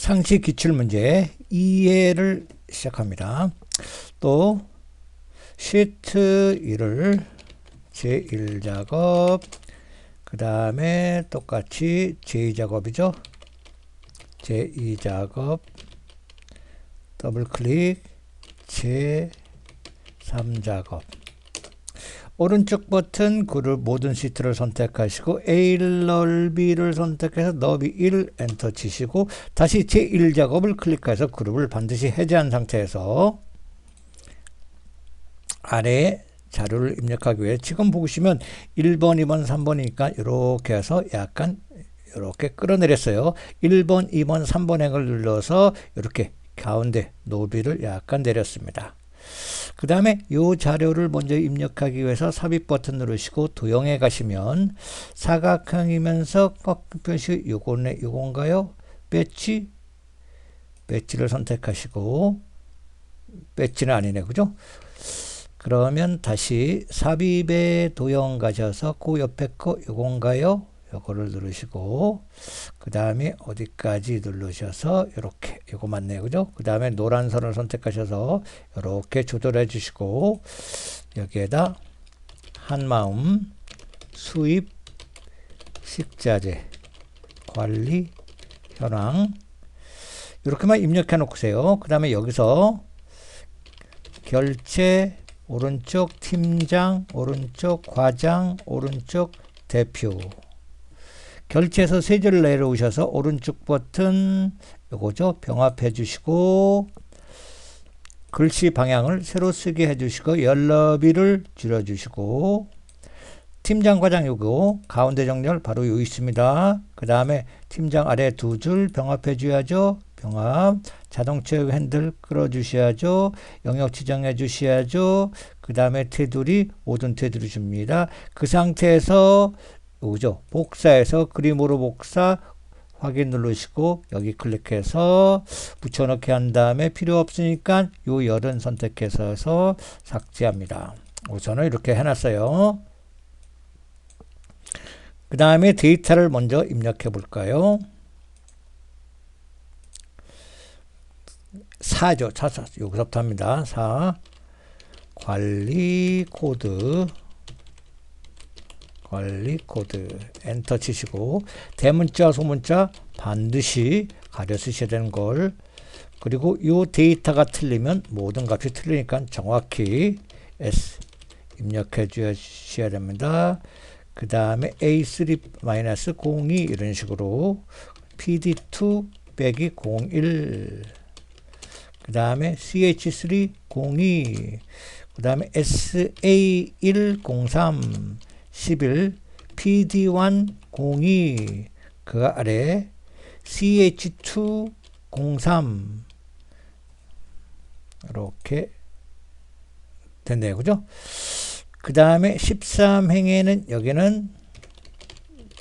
상시 기출문제 2회를 시작합니다. 또 시트 1을 제1작업, 그 다음에 똑같이 제2작업이죠. 제2작업, 더블클릭, 제3작업. 오른쪽 버튼 그룹 모든 시트를 선택하시고 A 넓이를 선택해서 너비 1 엔터 치시고 다시 제1작업을 클릭해서 그룹을 반드시 해제한 상태에서 아래에 자료를 입력하기 위해 지금 보시면 1번, 2번, 3번이니까 이렇게 해서 약간 이렇게 끌어내렸어요. 1번, 2번, 3번 행을 눌러서 이렇게 가운데 너비를 약간 내렸습니다. 그 다음에 이 자료를 먼저 입력하기 위해서 삽입 버튼 누르시고 도형에 가시면 사각형이면서 꺾기 표시 요건가요? 배지를 선택하시고 배지는 아니네, 그죠? 그러면 다시 삽입의 도형 가셔서 그 옆에 거 요건가요? 요거를 누르시고 그 다음에 어디까지 누르셔서 이렇게 요거 맞네요, 그죠? 그 다음에 노란 선을 선택하셔서 이렇게 조절해 주시고 여기에다 한마음 수입 식자재 관리 현황 이렇게만 입력해 놓으세요. 그 다음에 여기서 결제 오른쪽 팀장 오른쪽 과장 오른쪽 대표 결제에서 세 줄을 내려오셔서 오른쪽 버튼 요거죠. 병합해 주시고 글씨 방향을 새로 쓰게 해 주시고 열너비를 줄여 주시고 팀장 과장 요거 가운데 정렬 바로 여기 있습니다. 그 다음에 팀장 아래 두 줄 병합해 줘야죠. 병합 자동체육 핸들 끌어 주셔야죠. 영역 지정해 주셔야죠. 그 다음에 테두리 모든 테두리 줍니다. 그 상태에서 요거죠. 복사해서 그림으로 복사 확인 누르시고 여기 클릭해서 붙여넣기 한 다음에 필요 없으니까 요 열은 선택해서 삭제합니다. 우선은 이렇게 해놨어요. 그 다음에 데이터를 먼저 입력해 볼까요? 4죠. 4. 여기서부터 합니다. 4. 관리 코드 엔터 치시고 대문자 소문자 반드시 가려 쓰셔야 되는 걸 그리고 이 데이터가 틀리면 모든 값이 틀리니까 정확히 S 입력해 주셔야 됩니다. 그 다음에 A3-02 이런 식으로 PD2 빼기 01 그 다음에 CH302 그 다음에 SA103 11 PD1 02 그 아래 CH2 03 이렇게 됐네요, 그죠? 그 다음에 13행에는 여기는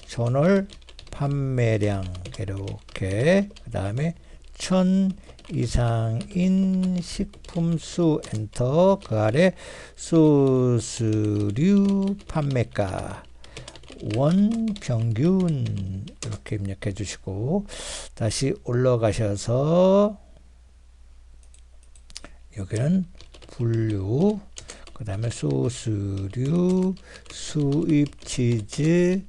전월 판매량 이렇게 그 다음에 1000 이상인 식품수 엔터 그 아래 소스류 판매가 원 평균 이렇게 입력해 주시고 다시 올라가셔서 여기는 분류 그 다음에 소스류 수입 치즈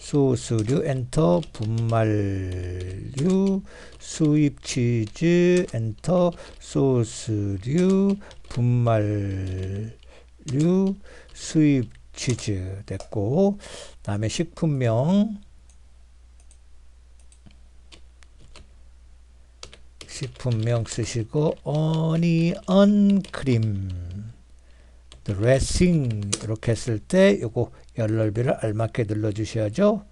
소스류 엔터 분말류 수입 치즈 엔터 소스류 분말류 수입 치즈 됐고 다음에 식품명 쓰시고 어니언 크림 드레싱 이렇게 했을 때 요거 열 넓이를 알맞게 눌러 주셔야죠.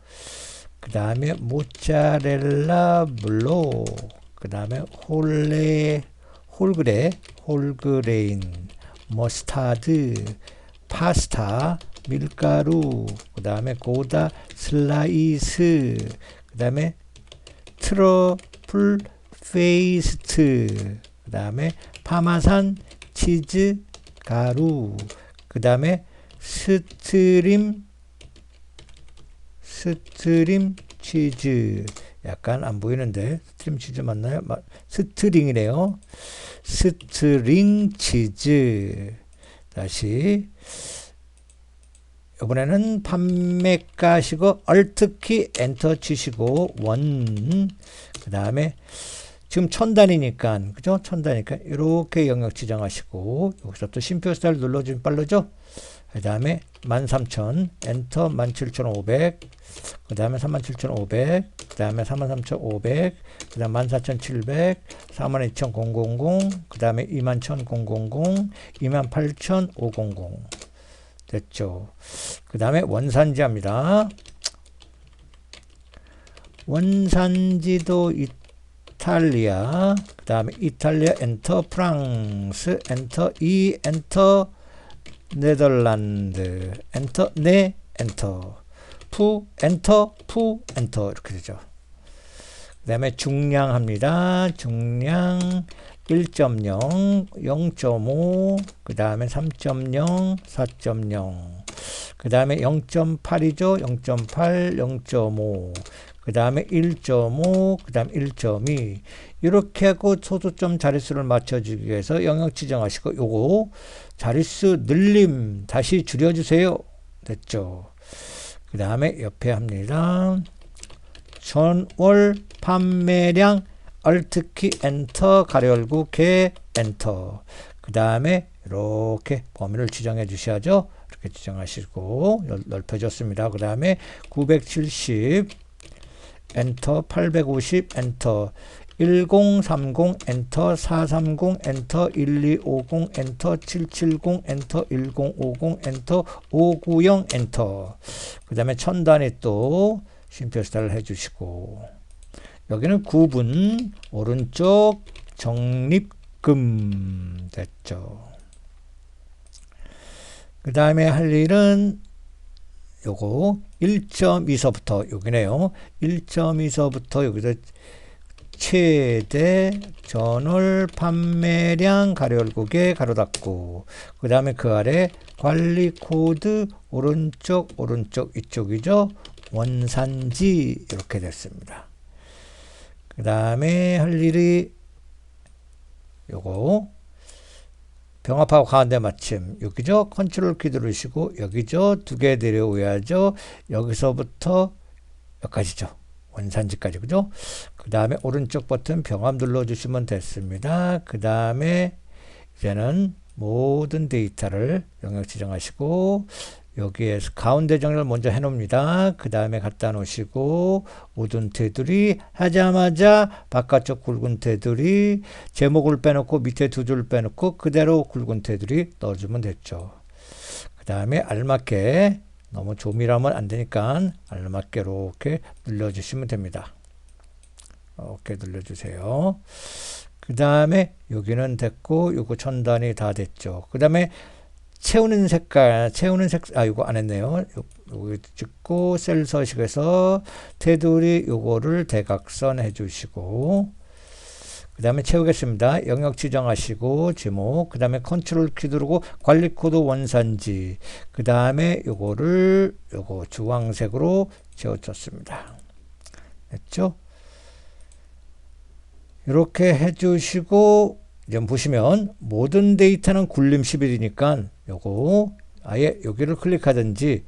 그 다음에 모짜렐라 블로 그 다음에 홀그레인 머스타드 파스타 밀가루 그 다음에 고다 슬라이스 그 다음에 트러플 페이스트 그 다음에 파마산 치즈 가루 그 다음에 스트림 치즈 약간 안 보이는데 스트림 치즈 맞나요? 스트링이네요. 스트링 치즈. 다시 이번에는 판매가시고 Alt키 엔터 치시고 원. 그 다음에 지금 1000단이니까 그죠? 1000단이니까 이렇게 영역 지정하시고 여기서 또 심표 스타일 눌러주면 빠르죠? 그 다음에 13000 엔터 17500 그 다음에 37500 그 다음에 43500 그 다음에 14700 42000 그 다음에 21000 28000 됐죠. 그 다음에 원산지합니다. 원산지도 이탈리아 그 다음에 이탈리아 엔터 프랑스 엔터 엔터 네덜란드 엔터 엔터 푸 엔터 이렇게 되죠. 그 다음에 중량합니다. 중량 1.0 0.5 그 다음에 3.0 4.0 그 다음에 0.8이죠. 0.8 0.5 그 다음에 1.5 그 다음 1.2 이렇게 하고 소수점 자릿수를 맞춰주기 위해서 영역 지정하시고 요거 자릿수 늘림 다시 줄여주세요. 됐죠. 그 다음에 옆에 합니다. 전월 판매량 Alt키 엔터 가로 열고 개 엔터 그 다음에 이렇게 범위를 지정해 주셔야죠. 이렇게 지정하시고 넓혀졌습니다. 그 다음에 970 엔터 850 엔터 1030 엔터 430 엔터 1250 엔터 770 엔터 1050 엔터 590 엔터 그 다음에 1000단위 또 심표 스타일을 해주시고 여기는 9분 오른쪽 적립금 됐죠. 그 다음에 할 일은 요거 1.2서부터 여기네요. 1.2서부터 여기서 최대 전월 판매량 가로 열고 개 가로 닫고 그 다음에 그 아래 관리 코드 오른쪽 이쪽이죠. 원산지 이렇게 됐습니다. 그 다음에 할 일이 요거 병합하고 가운데 맞춤 여기죠. 컨트롤 키 누르시고 여기죠. 두 개 내려오야죠. 여기서부터 여기까지죠. 원산지까지 그죠? 그 다음에 오른쪽 버튼 병합 눌러주시면 됐습니다. 그 다음에 이제는 모든 데이터를 영역 지정하시고 여기에서 가운데 정렬 먼저 해놓습니다. 그 다음에 갖다 놓으시고 모든 테두리 하자마자 바깥쪽 굵은 테두리 제목을 빼놓고 밑에 두 줄 빼놓고 그대로 굵은 테두리 넣어주면 됐죠. 그 다음에 알맞게 너무 조밀하면 안 되니까 알맞게 이렇게 눌러주시면 됩니다. 이렇게 눌러주세요. 그 다음에 여기는 됐고 요거 1000단이 다 됐죠. 그 다음에 채우는 색깔 이거 안 했네요. 여기 찍고 셀 서식에서 테두리 요거를 대각선 해주시고 그 다음에 채우겠습니다. 영역 지정하시고 제목 그 다음에 컨트롤 키 누르고 관리 코드 원산지 그 다음에 요거 주황색으로 채워줬습니다. 됐죠? 이렇게 해주시고 지금 보시면 모든 데이터는 굴림 10일이니까 요거 아예 여기를 클릭하든지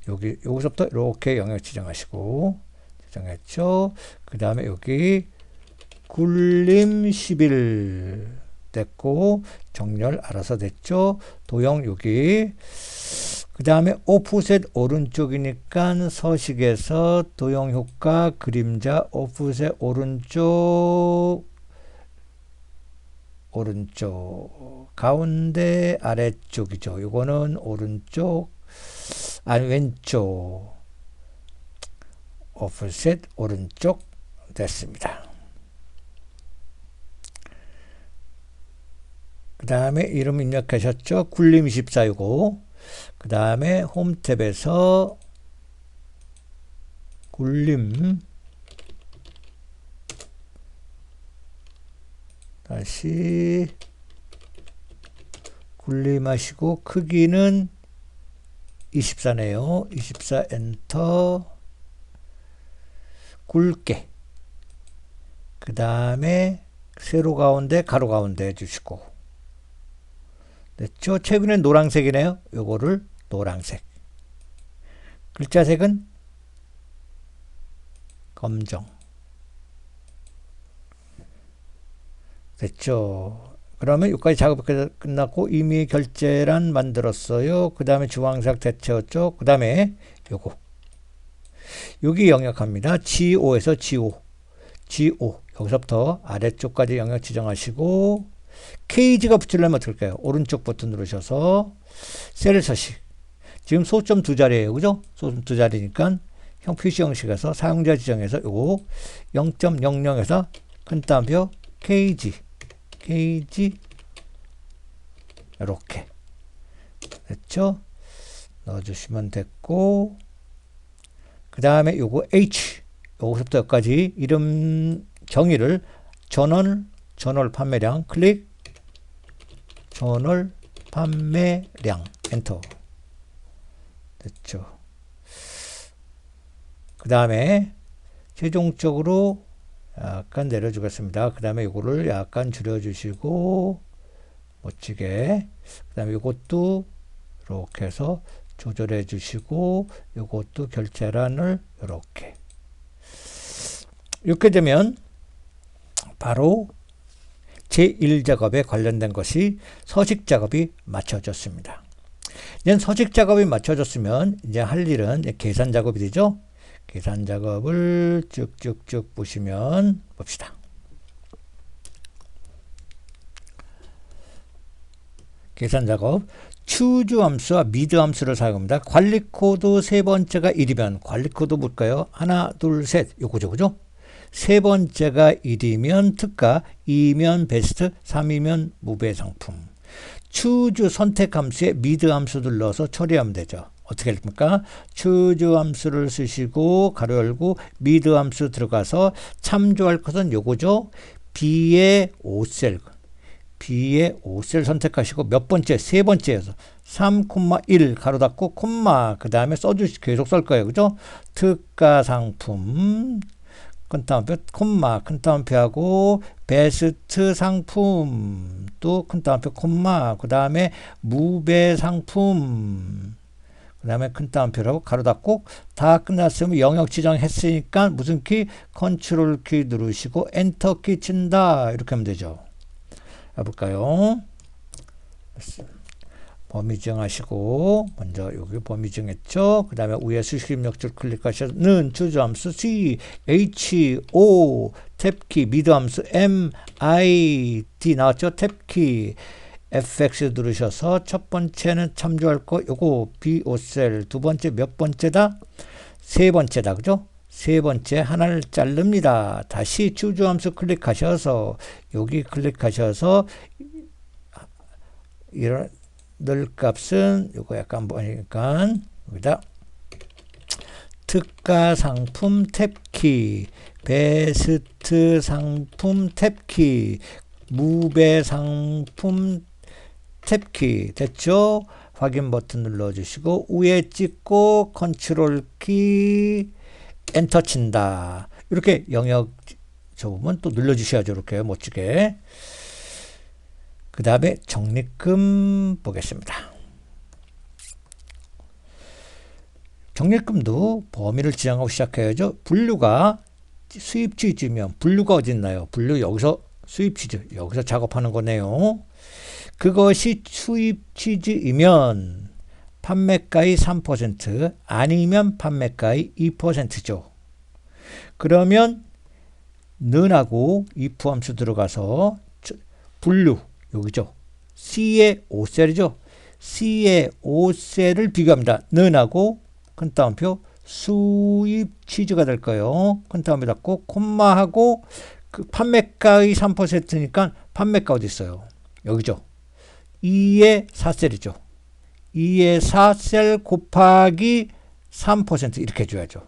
여기서부터 이렇게 영역 지정하시고 지정했죠. 그 다음에 여기 굴림 10일 됐고 정렬 알아서 됐죠. 도형 여기 그 다음에 오프셋 오른쪽이니까 서식에서 도형 효과 그림자 오프셋 오른쪽 가운데 아래쪽이죠. 이거는 오른쪽 아니 왼쪽 오프셋 오른쪽 됐습니다. 그 다음에 이름 입력하셨죠. 굴림 24이고 그 다음에 홈 탭에서 굴림 다시 굴림하시고 크기는 24네요. 24 엔터 굵게 그 다음에 세로 가운데 가로 가운데 해주시고 됐죠? 최근엔 노란색이네요. 요거를 노란색. 글자색은 검정. 됐죠? 그러면 여기까지 작업이 끝났고 이미 결제란 만들었어요. 그 다음에 주황색 대체였죠. 그 다음에 요거 여기 영역합니다. G5에서 G5 여기서부터 아래쪽까지 영역 지정하시고 케이지가 붙이려면 어떻게 할까요? 오른쪽 버튼 누르셔서 셀 서식. 지금 소점 두 자리예요. 그죠? 소점 두 자리니까 형 표시 형식에서 사용자 지정해서 요거 0.00에서 큰 따옴표 케이지 이렇게 됐죠? 넣어주시면 됐고 그 다음에 요거 H 여기서부터 여기까지 이름 정의를 전월 판매량 클릭 전월 판매량 엔터 됐죠? 그 다음에 최종적으로 약간 내려주겠습니다. 그 다음에 이거를 약간 줄여주시고 멋지게 그 다음에 이것도 이렇게 해서 조절해 주시고 이것도 결제란을 이렇게 되면 바로 제1작업에 관련된 것이 서식 작업이 마쳐졌습니다. 이제 서식 작업이 마쳐졌으면 이제 할 일은 계산 작업이 되죠. 계산 작업을 쭉쭉쭉 보시면 봅시다. 계산 작업 choose 함수와 mid 함수를 사용합니다. 관리 코드 세 번째가 1이면 관리 코드 볼까요? 하나, 둘, 셋 요거죠. 그죠? 세 번째가 1이면 특가, 2면 베스트, 3이면 무배 상품. choose 선택 함수에 mid 함수를 넣어서 처리하면 되죠. 어떻게 됩니까? choose 함수를 쓰시고 가로 열고 mid 함수 들어가서 참조할 것은 요거죠. B의 5셀 선택하시고 몇 번째? 세 번째여서 3,1 가로 닫고 콤마 그 다음에 계속 쓸 거예요. 그죠? 특가 상품 큰 따옴표 콤마 큰 따옴표하고 베스트 상품 또 큰 따옴표 콤마 그 다음에 무배 상품 그 다음에 큰 따옴표라고 가로 닫고 다 끝났으면 영역 지정했으니까 무슨 키? 컨트롤 키 누르시고 엔터 키 친다 이렇게 하면 되죠. 해볼까요? 범위 정하시고 먼저 여기 범위 정했죠. 그 다음에 위에 수식 입력줄 클릭하셔서 는 choose 함수 C, H, O 탭키 mid 함수 M, I, D 나왔죠. 탭키 FX 누르셔서 첫 번째는 참조할 거 요거 B5셀 두 번째 몇 번째다? 세 번째다. 그죠? 세 번째 하나를 자릅니다. 다시 choose 함수 클릭하셔서 여기 클릭하셔서 이런 늘 값은 요거 약간 보니까 여기다 특가 상품 탭키 베스트 상품 탭키 무배 상품 탭키 됐죠? 확인 버튼 눌러주시고 위에 찍고 컨트롤 키 엔터 친다. 이렇게 영역 접으면 또 눌러주셔야죠. 이렇게 멋지게. 그 다음에 적립금 보겠습니다. 적립금도 범위를 지정하고 시작해야죠. 분류가 수입 취지면 분류가 어디 있나요? 분류 여기서 수입 취지 여기서 작업하는 거네요. 그것이 수입 취지이면 판매가의 3% 아니면 판매가의 2%죠. 그러면 는하고 if 함수 들어가서 분류 여기죠. C의 5셀이죠. C의 5셀을 비교합니다. 는하고 큰 따옴표 수입 취지가 될 거예요. 큰 따옴표 닫고 콤마하고 그 판매가의 3%니까 판매가 어디 있어요? 여기죠. 2의 4셀이죠. 2의 4셀 곱하기 3% 이렇게 해줘야죠.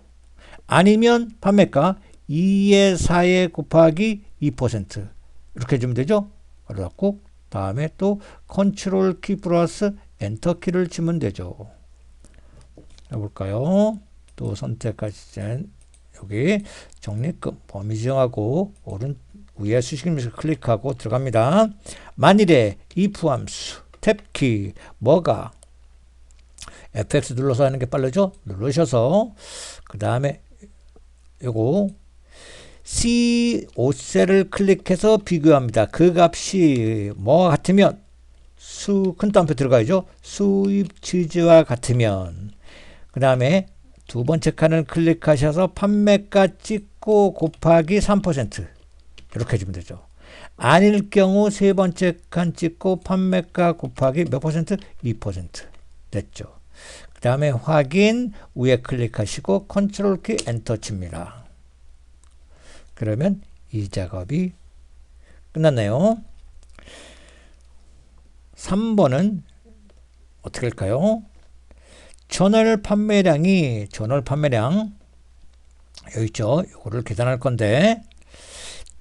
아니면 판매가 2의 4에 곱하기 2% 이렇게 해주면 되죠. 그래갖고 다음에 또 컨트롤 키 플러스 엔터 키를 치면 되죠. 해볼까요? 또 선택하시면 여기 적립금 범위 지정하고 위에 수식임수 클릭하고 들어갑니다. 만일에 if 함수 탭키 뭐가 fx 눌러서 하는 게 빠르죠? 누르셔서 그 다음에 요거 C5셀을 클릭해서 비교합니다. 그 값이 뭐와 같으면 큰 따옴표 들어가야죠. 수입 취지와 같으면 그 다음에 두 번째 칸을 클릭하셔서 판매가 찍고 곱하기 3% 이렇게 해주면 되죠. 아닐 경우 세 번째 칸 찍고 판매가 곱하기 몇 퍼센트? 2% 됐죠. 그 다음에 확인 위에 클릭하시고 컨트롤 키 엔터 칩니다. 그러면 이 작업이 끝났네요. 3번은 어떻게 할까요? 전월 판매량 여기 있죠. 이거를 계산할 건데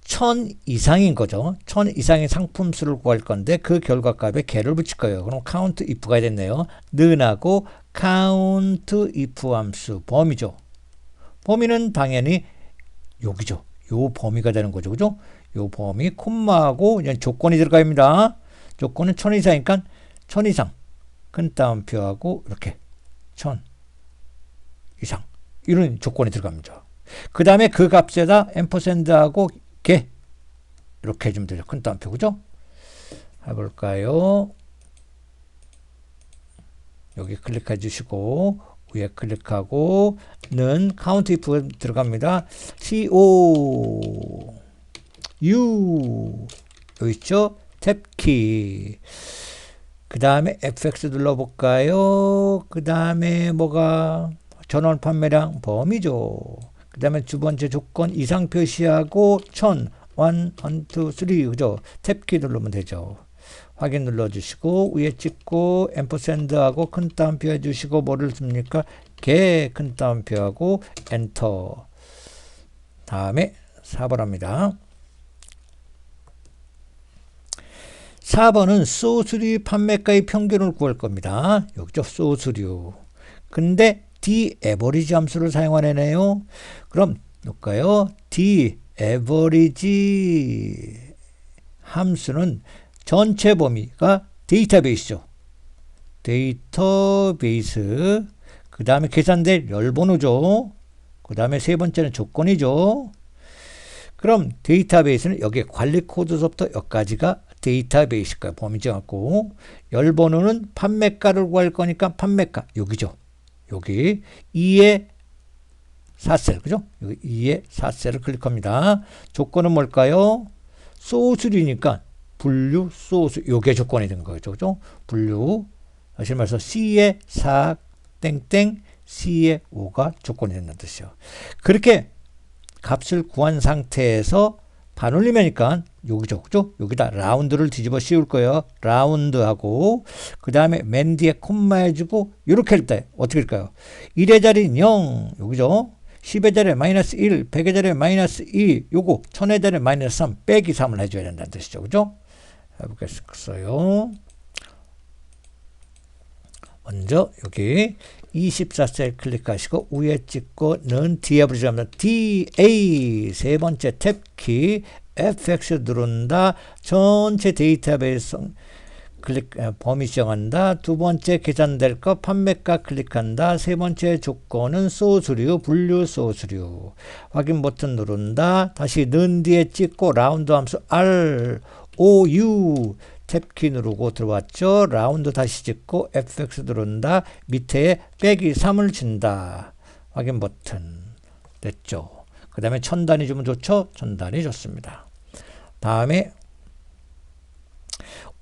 1000 이상인 거죠. 1000 이상의 상품 수를 구할 건데 그 결과값에 개를 붙일 거예요. 그럼 count if가 됐네요. 는하고 count if 함수 범위죠. 범위는 당연히 여기죠. 요 범위가 되는 거죠. 그죠? 요 범위 콤마하고 조건이 들어갑니다. 조건은 1000 이상이니까 1000 이상 큰 따옴표하고 이렇게 1000 이상 이런 조건이 들어갑니다. 그 다음에 그 값에다 앰퍼샌드하고 개 이렇게 해주면 되죠. 큰 따옴표 그죠? 해볼까요? 여기 클릭해 주시고 위에 클릭하고 는 count if 들어갑니다. CO U 여기 있죠? 탭키 그 다음에 FX 눌러볼까요? 그 다음에 뭐가 전월 판매량 범위죠. 그 다음에 두 번째 조건 이상 표시하고 1000 1, 2, 3 그죠? 탭키 누르면 되죠. 확인 눌러주시고 위에 찍고 앰퍼샌드하고 큰 따옴표 해주시고 뭐를 씁니까? 개 큰 따옴표하고 엔터. 다음에 4번 합니다. 4번은 소수류 판매가의 평균을 구할 겁니다. 여기죠. 소수류. 근데 D-average 함수를 사용하네요. 그럼 볼까요? D-average 함수는 전체 범위가 데이터베이스죠. 데이터베이스. 그 다음에 계산될 열번호죠. 그 다음에 세 번째는 조건이죠. 그럼 데이터베이스는 여기에 관리 코드서부터 여기까지가 데이터베이스가 범위죠. 갖고 열번호는 판매가를 구할 거니까 판매가 여기죠. 여기 2의 4셀 그죠? 여기 2의 4셀을 클릭합니다. 조건은 뭘까요? 소수류니까 분류 소수 요게 조건이 된 거죠. 그죠? 분류 다시 말해서 C의 4 땡땡 C의 5가 조건이 된다는 뜻이요. 그렇게 값을 구한 상태에서 반올림이니까 여기죠. 그죠? 여기다 라운드를 뒤집어 씌울 거예요. 라운드하고 그 다음에 맨 뒤에 콤마 해주고 이렇게 할 때 어떻게 할까요? 1의 자리는 0 여기죠. 10의 자리에 마이너스 1, 100의 자리에 마이너스 2 요거 1000의 자리에 마이너스 3 빼기 3을 해줘야 된다는 뜻이죠. 그죠? 해보겠어요. 먼저 여기 24셀 클릭하시고 위에 찍고 는 D앱으로 잡니다. DA 세 번째 탭키 FX 누른다. 전체 데이터베이스 클릭 범위 지정한다. 두 번째 계산될 거 판매가 클릭한다. 세 번째 조건은 소수류 분류 소수류 확인 버튼 누른다. 다시 는 뒤에 찍고 라운드 함수 R O U 탭키 누르고 들어왔죠. 라운드 다시 찍고 FX 누른다. 밑에 빼기 3을 준다. 확인 버튼 됐죠. 그 다음에 1000단위 주면 좋죠. 1000단위 좋습니다. 다음에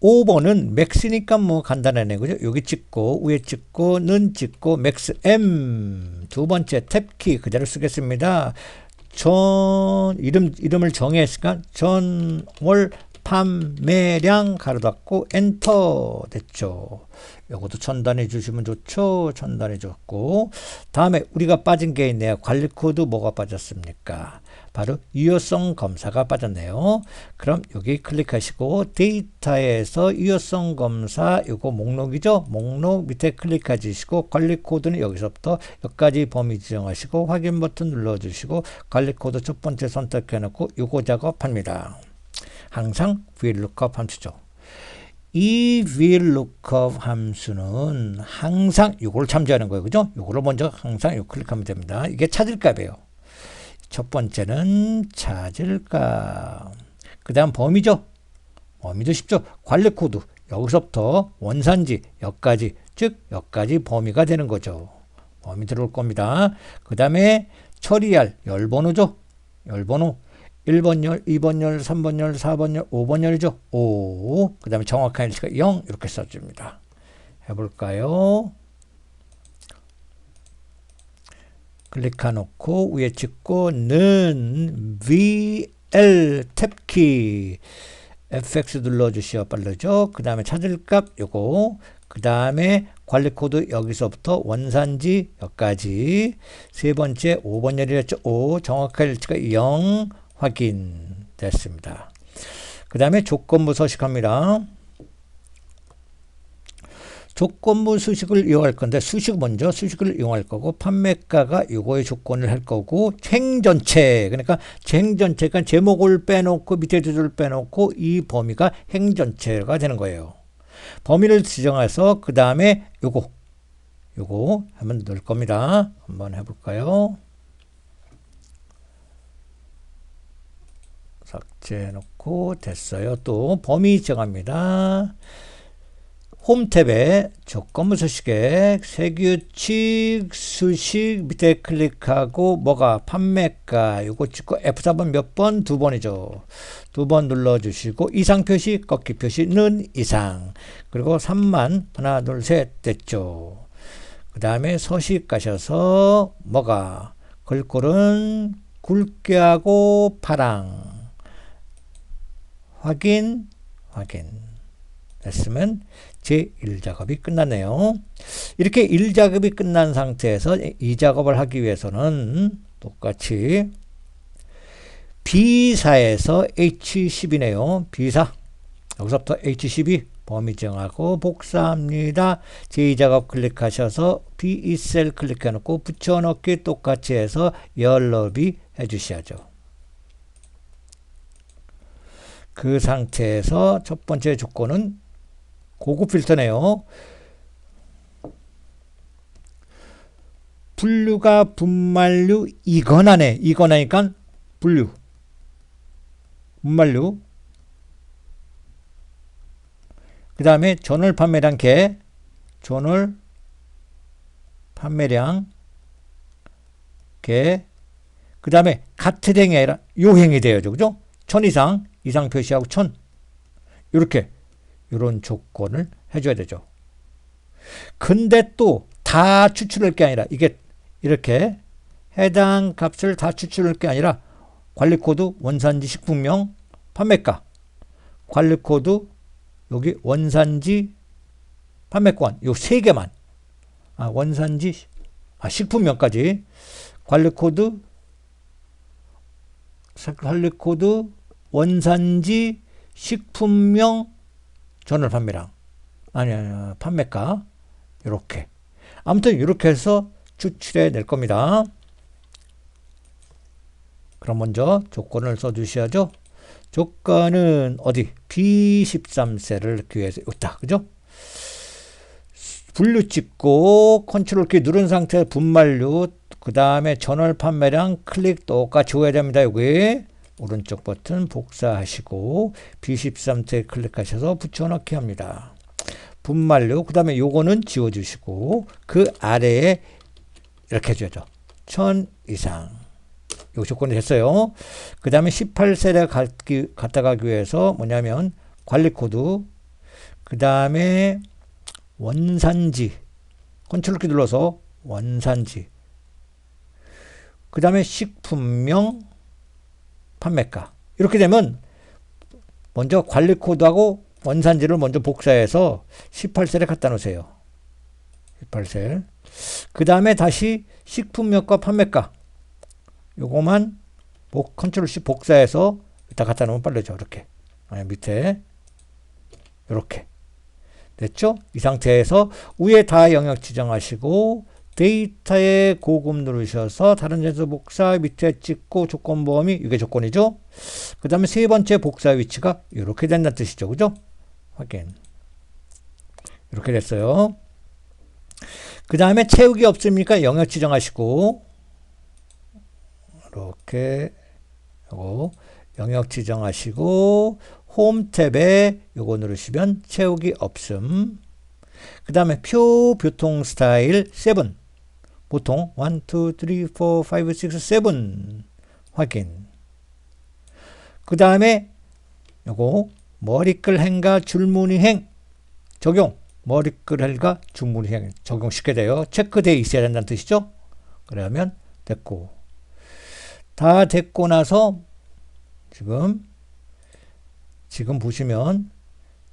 5번은 맥스니까 뭐 간단하네. 그죠? 여기 찍고 위에 찍고 는 찍고 맥스 M 두 번째 탭키 그대로 쓰겠습니다. 이름을 정했으니까 전월 판매량 가로 닫고 엔터 됐죠. 요것도 1000단위 주시면 좋죠. 1000단위 좋고 다음에 우리가 빠진 게 있네요. 관리 코드 뭐가 빠졌습니까? 바로 유효성 검사가 빠졌네요. 그럼 여기 클릭하시고 데이터에서 유효성 검사 요거 목록이죠. 목록 밑에 클릭해 주시고 관리 코드는 여기서부터 여기까지 범위 지정하시고 확인 버튼 눌러 주시고 관리 코드 첫 번째 선택해 놓고 요거 작업합니다. 항상 VLOOKUP 함수죠. 이 VLOOKUP 함수는 항상 이걸 참조하는 거예요. 그죠? 이거를 먼저 항상 요 클릭하면 됩니다. 이게 찾을 값이에요. 첫 번째는 찾을 값. 그 다음 범위죠. 범위도 쉽죠. 관리 코드. 여기서부터 원산지 여기까지, 즉 여기까지 범위가 되는 거죠. 범위 들어올 겁니다. 그 다음에 처리할 열번호죠. 열번호. 1번 열, 2번 열, 3번 열, 4번 열, 5번 열이죠. 5. 그 다음에 정확한 일치가 0 이렇게 써줍니다. 해볼까요? 클릭해놓고 위에 찍고 는 VL 탭키 FX 눌러주시오. 빠르죠. 그 다음에 찾을 값 요거. 그 다음에 관리 코드 여기서부터 원산지 여기까지. 세 번째 5번 열이랬죠. 5 정확한 일치가 0 확인 됐습니다. 그 다음에 조건부 서식합니다. 조건부 수식을 이용할 건데 수식 먼저 수식을 이용할 거고 판매가가 이거의 조건을 할 거고 행전체 그러니까 행전체가 제목을 빼놓고 밑에 두 줄 빼놓고 이 범위가 행전체가 되는 거예요. 범위를 지정해서 그 다음에 요거 한번 넣을 겁니다. 한번 해볼까요? 삭제해놓고 됐어요. 또 범위 정합니다. 홈 탭에 조건부 수식에 세규칙 수식 밑에 클릭하고 뭐가 판매가 요거 찍고 F4번 몇 번? 2번이죠. 2번 눌러주시고 이상 표시 꺾기 표시는 이상 그리고 3만 하나 둘 셋 됐죠. 그 다음에 서식 가셔서 뭐가 글꼴은 굵게 하고 파랑 확인 됐으면 제1작업이 끝났네요. 이렇게 1작업이 끝난 상태에서 2작업을 하기 위해서는 똑같이 B사에서 H12네요. B사 여기서부터 H12 범위 정하고 복사합니다. 제2작업 클릭하셔서 B2셀 클릭해놓고 붙여넣기 똑같이 해서 열너비 해주셔야죠. 그 상태에서 첫 번째 조건은 고급 필터네요. 분류가 분말류 이건하네. 이건하니까 분류. 분말류. 그 다음에 전월 판매량 개. 전월 판매량 개. 그 다음에 같은 행이 아니라 요 행이 되어야죠. 그죠? 1000 이상 표시하고 1000 이렇게 이런 조건을 해줘야 되죠. 근데 또 다 추출할 게 아니라 이게 이렇게 해당 값을 다 추출할 게 아니라 관리코드 원산지 식품명 판매가 관리코드 여기 원산지 판매권 요 세 개만 원산지 식품명까지 관리코드 원산지 식품명 전월 판매량 판매가 이렇게 아무튼 이렇게 해서 추출해 낼 겁니다. 그럼 먼저 조건을 써주셔야죠. 조건은 어디 B13셀을 넣기 위해서 있다. 그죠? 분류 찍고 컨트롤 키 누른 상태 분말류 그 다음에 전월 판매량 클릭 똑같이 해야 됩니다. 여기 오른쪽 버튼 복사하시고 B13셀 클릭하셔서 붙여넣기 합니다. 분말류 그 다음에 요거는 지워주시고 그 아래에 이렇게 해줘야죠. 1000 이상 요 조건이 됐어요. 그 다음에 18셀에 갔다 가기 위해서 뭐냐면 관리코드 그 다음에 원산지 컨트롤 키 눌러서 원산지 그 다음에 식품명 판매가 이렇게 되면 먼저 관리코드하고 원산지를 먼저 복사해서 18셀에 갖다 놓으세요. 18셀 그 다음에 다시 식품명과 판매가 요거만 컨트롤 C 복사해서 이따 갖다 놓으면 빠르죠. 이렇게 밑에 이렇게 됐죠? 이 상태에서 위에 다 영역 지정하시고 데이터에 고급 누르셔서 다른 장소 복사 밑에 찍고 조건 범위 이게 조건이죠. 그 다음에 세 번째 복사 위치가 이렇게 된다는 뜻이죠. 그죠? 확인. 이렇게 됐어요. 그 다음에 채우기 없습니까? 영역 지정하시고, 이렇게, 요거, 영역 지정하시고, 홈 탭에 요거 누르시면 채우기 없음. 그 다음에 표 교통 스타일 7. 보통 1, 2, 3, 4, 5, 6, 7 확인. 그 다음에 요거 머리끌 행과 줄무늬 행 적용. 머리끌 행과 줄무늬 행 적용시켜야 돼요. 체크되어 있어야 된다는 뜻이죠. 그러면 됐고. 다 됐고 나서 지금 보시면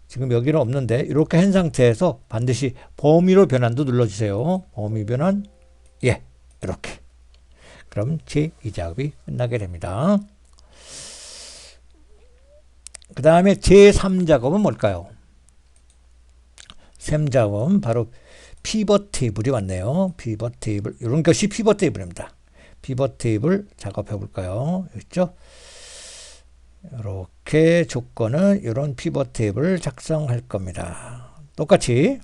지금 여기는 없는데 이렇게 한 상태에서 반드시 범위로 변환도 눌러주세요. 범위 변환 예 이렇게. 그럼 제2작업이 끝나게 됩니다. 그 다음에 제3작업은 뭘까요? 3작업은 바로 피벗 테이블이 왔네요. 피벗 테이블 이런 것이 피벗 테이블입니다. 피벗 테이블 작업해 볼까요? 여기 있죠? 이렇게 조건은 이런 피벗 테이블을 작성할 겁니다. 똑같이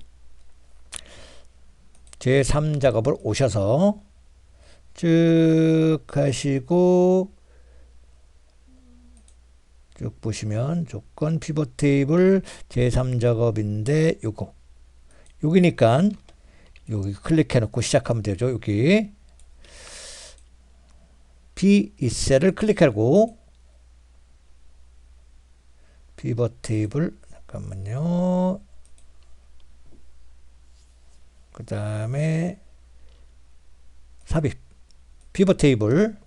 제3작업을 오셔서 쭉 하시고 쭉 보시면 조건 피벗 테이블 제3작업인데 요거 여기니까 여기 클릭해 놓고 시작하면 되죠. 여기 B2셀을 클릭하고 피벗 테이블 잠깐만요. 그 다음에 삽입 피벗 테이블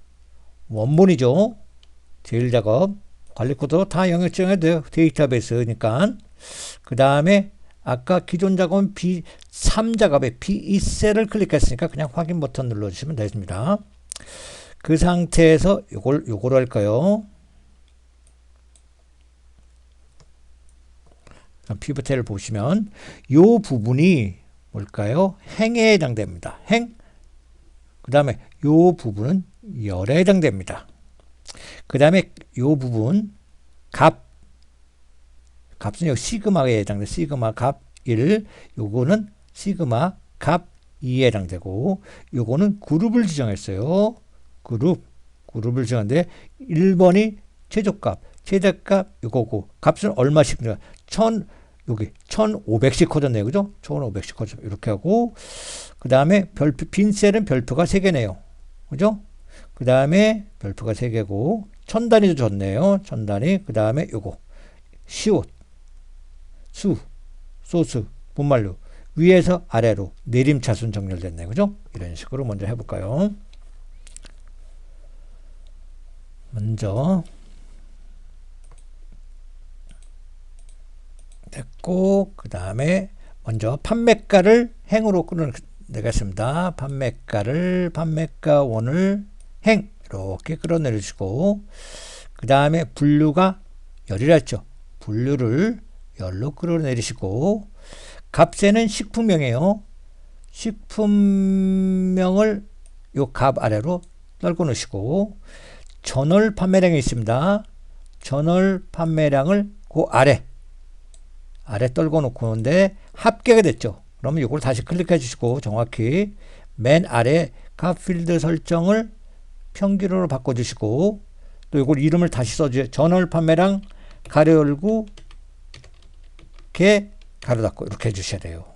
원본이죠. 제1작업 관리코드 다 영역 지정해도 돼요. 데이터베이스니까. 그 다음에 아까 기존 작업은 B3작업에 B2셀을 클릭했으니까 그냥 확인 버튼 눌러주시면 되십니다. 그 상태에서 요걸 할까요? 피벗 테이블 보시면 요 부분이 뭘까요? 행에 해당됩니다. 행. 그 다음에 요 부분은 열에 해당됩니다. 그 다음에 요 부분 값은 여기 시그마에 해당돼. 시그마 값 1. 요거는 시그마 값 2에 해당되고 요거는 그룹을 지정했어요. 그룹을 지정한데 1번이 최저값 요거고 값은 얼마씩 여기 1500씩 커졌네요. 그죠? 1500씩 커져. 이렇게 하고 그 다음에 빈 셀은 별표가 3개네요. 그죠? 그 다음에 별표가 3개고 천단위도 줬네요. 천단위. 그 다음에 요거 시옷 소스 분말로 위에서 아래로 내림차순 정렬됐네요. 그죠? 이런 식으로 먼저 해볼까요? 먼저 됐고 그 다음에 먼저 판매가를 행으로 끌어내겠습니다. 판매가원을 행 이렇게 끌어내주시고 그 다음에 분류가 열이라 했죠. 분류를 열로 끌어내리시고 값에는 식품명이에요. 식품명을 요 값 아래로 떨궈 놓으시고 전월 판매량이 있습니다. 전월 판매량을 그 아래 떨궈 놓고 있는데 합계가 됐죠. 그러면 이걸 다시 클릭해 주시고 정확히 맨 아래 값 필드 설정을 평균으로 바꿔 주시고 또 이걸 이름을 다시 써주세요. 전월 판매량 가로 열고 개 가로 닫고 이렇게 해주셔야 돼요.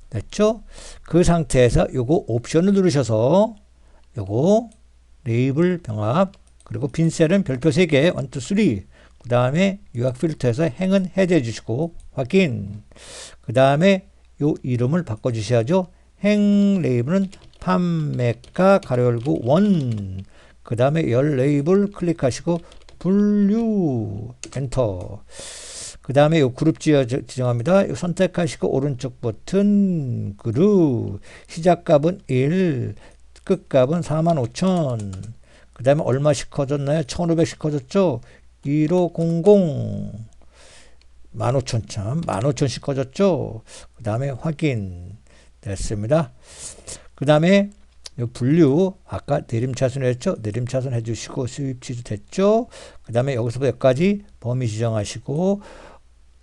됐죠? 그 상태에서 요거 옵션을 누르셔서 요거 레이블 병합 그리고 빈 셀은 별표 3개 1, 2, 3 그 다음에 유학 필터에서 행은 해제해 주시고 확인 그 다음에 요 이름을 바꿔 주셔야죠. 행 레이블은 판매가 가로 열고 원 그 다음에 열 레이블 클릭하시고 분류 엔터 그 다음에 요 그룹 지정합니다. 요 선택하시고 오른쪽 버튼 그룹 시작값은 1 끝값은 45,000 그 다음에 얼마씩 커졌나요? 1500씩 커졌죠? 1500 15,000씩 커졌죠? 그 다음에 확인 됐습니다. 그 다음에 요 분류 아까 내림차순 했죠? 내림차순 해주시고 수입 취소 됐죠? 그 다음에 여기서부터 여기까지 범위 지정하시고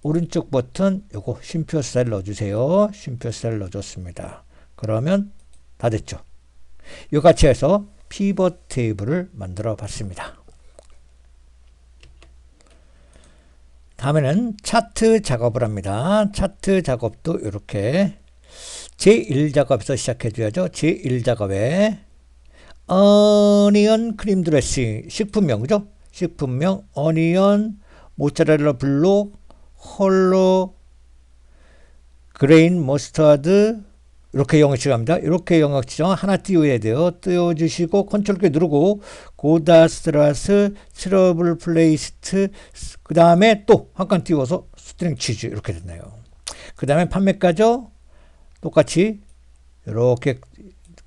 오른쪽 버튼 요거 쉼표 스타일 넣어주세요. 쉼표 스타일 넣어줬습니다. 그러면 다 됐죠? 요 같이 해서 피벗 테이블을 만들어 봤습니다. 다음에는 차트 작업을 합니다. 차트 작업도 이렇게 제1작업에서 시작해 줘야죠. 제1작업에 어니언 크림 드레싱 식품명 그죠? 식품명 어니언 모짜렐라 블록 홀로 그레인 머스타드 이렇게 영역 지정합니다. 이렇게 영역 지정 하나 띄워야 돼요. 띄워주시고 컨트롤 키 누르고 고다스트라스 트러블 플레이스트 그 다음에 또 한 칸 띄워서 스트링 치즈 이렇게 됐네요. 그 다음에 판매가죠. 똑같이 이렇게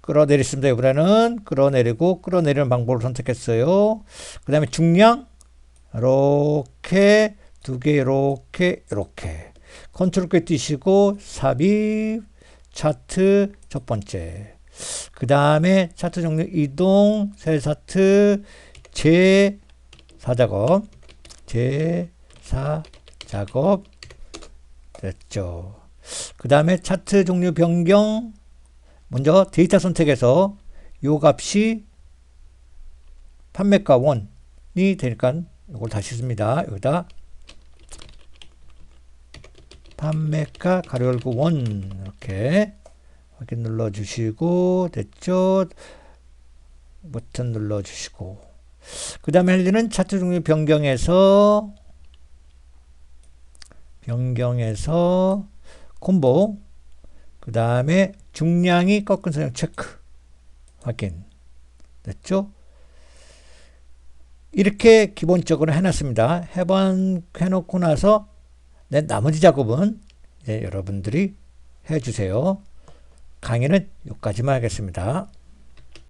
끌어내렸습니다. 이번에는 끌어내리고 끌어내리는 방법을 선택했어요. 그 다음에 중량 이렇게 두 개 이렇게 컨트롤 키 띄시고 삽입 차트 첫 번째 그 다음에 차트 종류 이동 새 차트 제4작업 제4작업 됐죠. 그 다음에 차트 종류 변경 먼저 데이터 선택해서 요 값이 판매가 1이 되니까 이걸 다시 씁니다. 여기다 판매가 가로 열고 1 이렇게 확인 눌러주시고 됐죠. 버튼 눌러주시고 그 다음에 할 일은 차트 종류 변경해서 콤보 그 다음에 중량이 꺾은 선형 체크 확인 됐죠. 이렇게 기본적으로 해놨습니다. 해놓고 나서 나머지 작업은 여러분들이 해주세요. 강의는 여기까지만 하겠습니다.